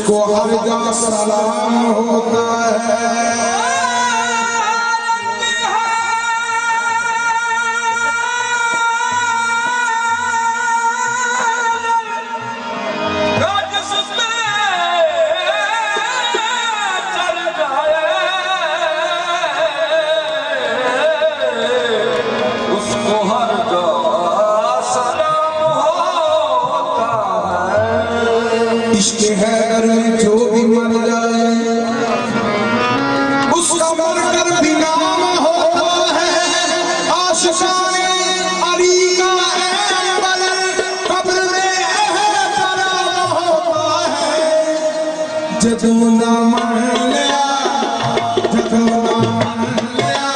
उसको हर जा सलाम होता है। इश्क है अगर जो भी मर जाए उसका मरकर भी नाम होता है। आशिकाने अली का अंबर कब्र में एहतराम होता है। जदों ना मन लिया जदों ना मन लिया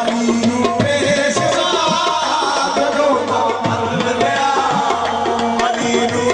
अली नू पेशवा जदों ना मन लिया अली नू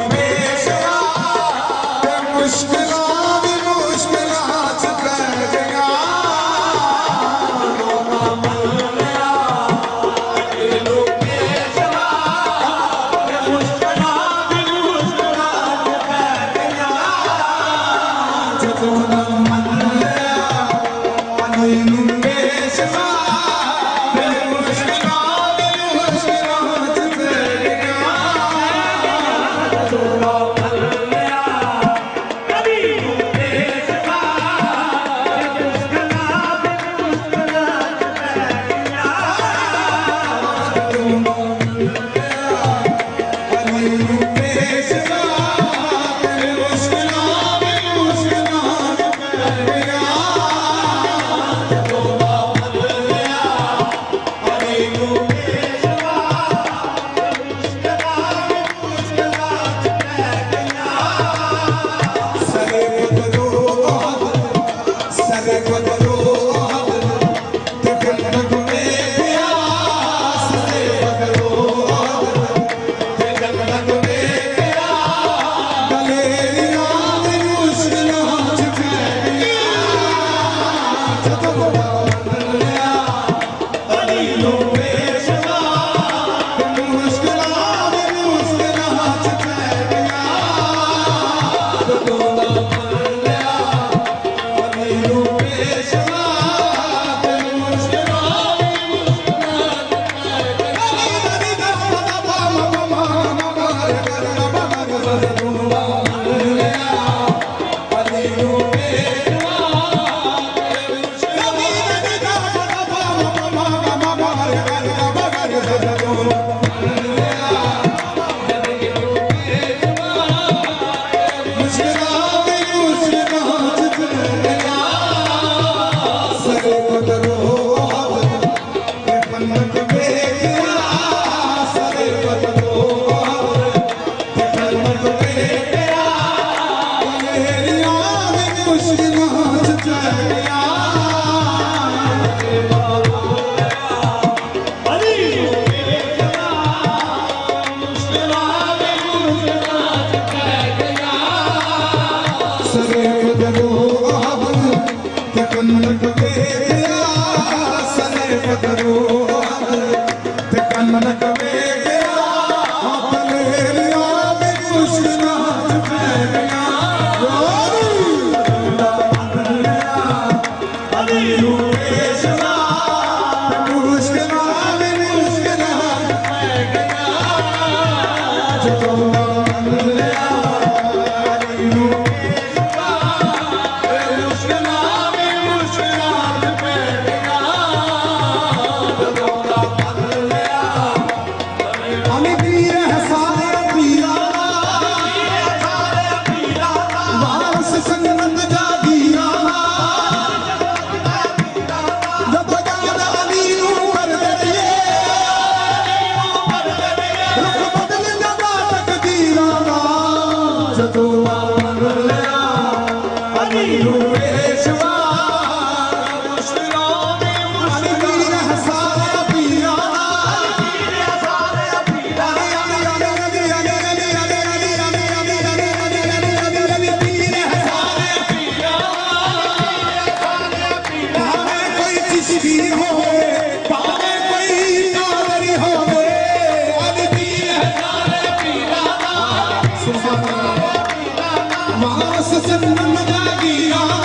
जिस जन्म जागी आना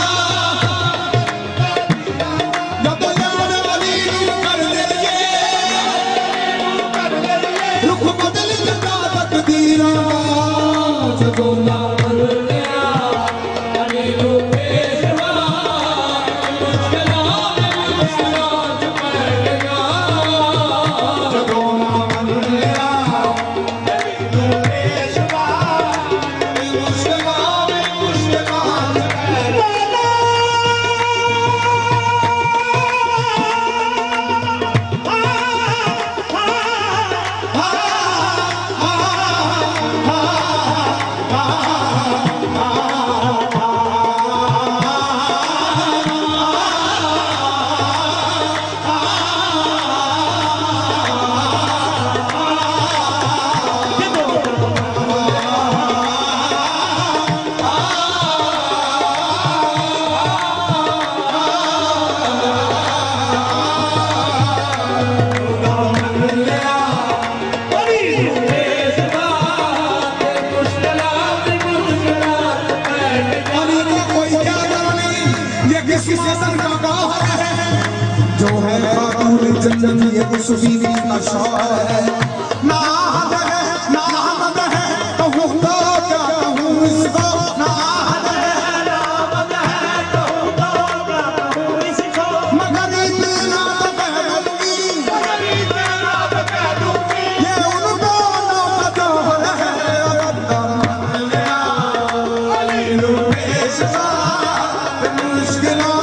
जब यार अली नू कर दे रुख बदल जता तकदीरा जदों ना कर लिया अली नू पेशवा मुश्किलां मुश्किलां च पै गया जदों ना कर लिया अली नू पेशवा मुश्किलां मुश्किलां च पै गया जो है खातून जन्नत ये उस बीवी का शार है ना हद है ना हद है कहूँ तो क्या कहूँ इसको ना हद है ना हद है कहूँ तो क्या कहूँ इसको मगर इतना तो कह दूंगी ये उनको ना है अली नू पेशवा मुश्किलां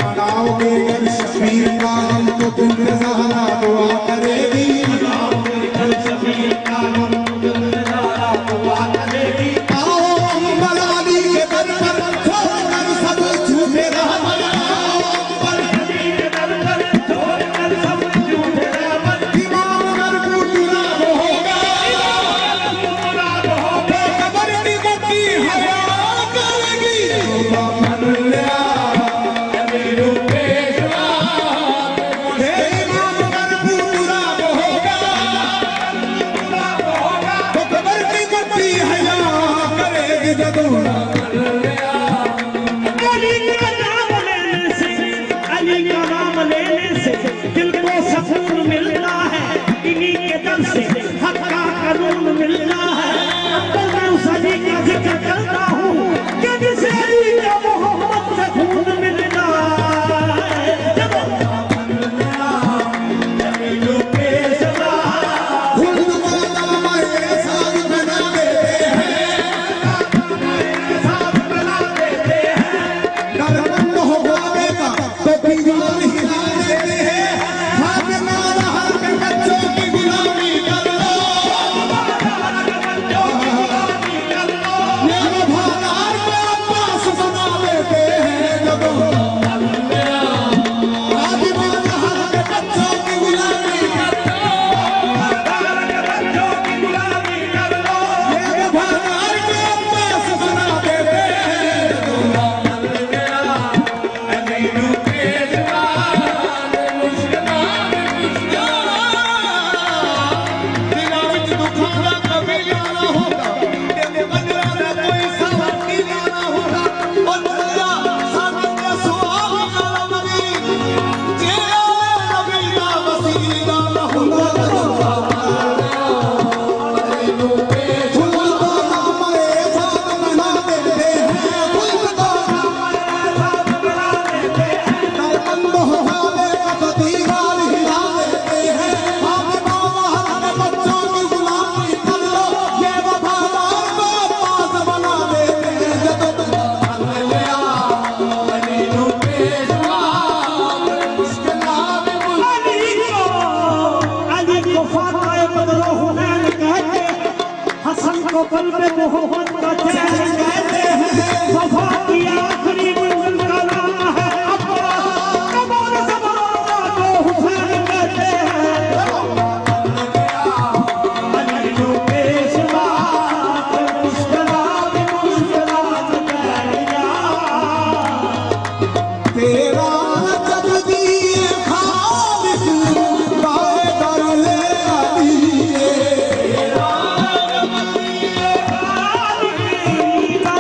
मनाओगे घर शबीर का हम तो दिल में सहारा दुआ करेगी। आओ अंबर अली के दर पर छोड़कर सब झूठे रहमत। इमाम मरबूत गुलाब होगा, कबर की गद्दी हया करेगी। हे इमाम मरबूत गुलाब होगा, तो कबर की गद्दी हया करेगी। जदों अली का नाम लेने से दिल को सुकून मिलता है, इन्हीं के दर से हक का कानून मिलता है। अब मैं उस अली का जिक्र करता हूँ कि जिसे अली का मोहब्बत से खून मिलता है। खुद को दामन साथ बना देते हैं, दरबंद हो जाने का तो दीवार हिला देते हैं। फातिमा ज़हरा के बच्चों की गुलामी कर लो, ये वफादार को अब्बास बना देते हैं। जदों फातिमा ज़हरा के बच्चों की गुलामी कर लो, ये वफादार को अब्बास बना देते हैं। दिला विच दुखां दा कभी गाना होगा, तेरे बंदरा दा कोई सबक नहीं गाना होगा। और तेरा सामने सुआल गाना मनी, चेहरा नबी दा वसीला ना होगा। फुल को हमारे साथ बना देते हैं, फुल को दरबंद हो जाने का तो दीवार हिला देते हैं। फातिमा ज़हरा के बच्चों की गुलामी कर लो, ये वफादार को अब्बास बना देते हैं। जदों अली को फातिमा बदरो हुनैन कहते हैं, हसन को कल्ब मोहब्बत का चैन कहते हैं। वफा की आखिरी मंजिल का नाम है अब्बास, कमर ज़माना को हुसैन कहते हैं। अली को पेशवा मुश्किलात तेरा जब दिए खालिक गाए कर ले आइए। कह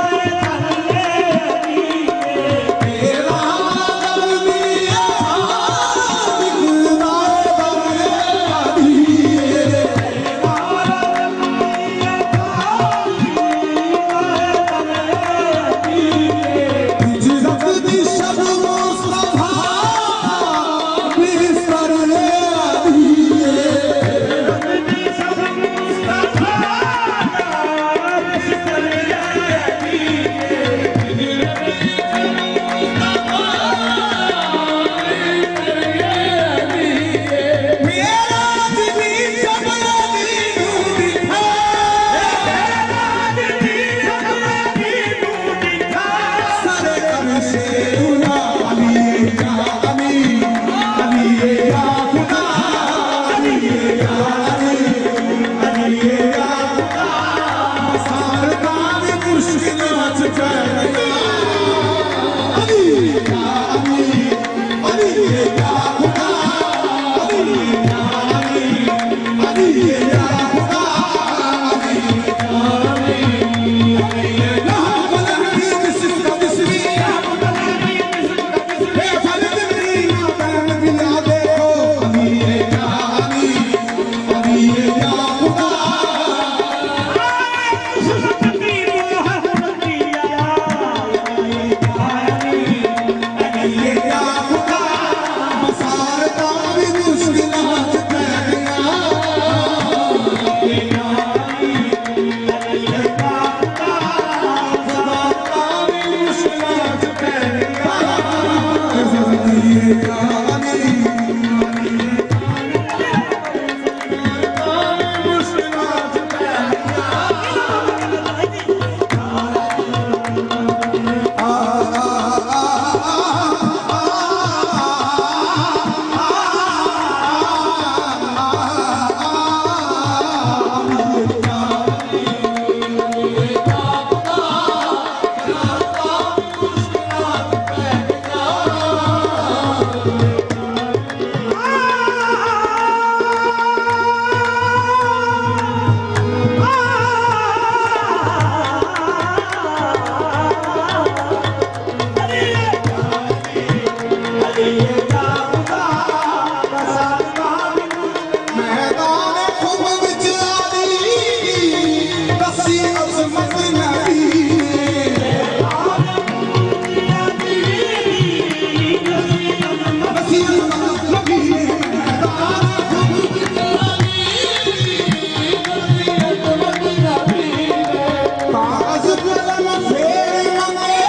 कलम फेर मंगे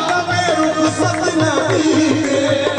तबे रुखसत नबी दे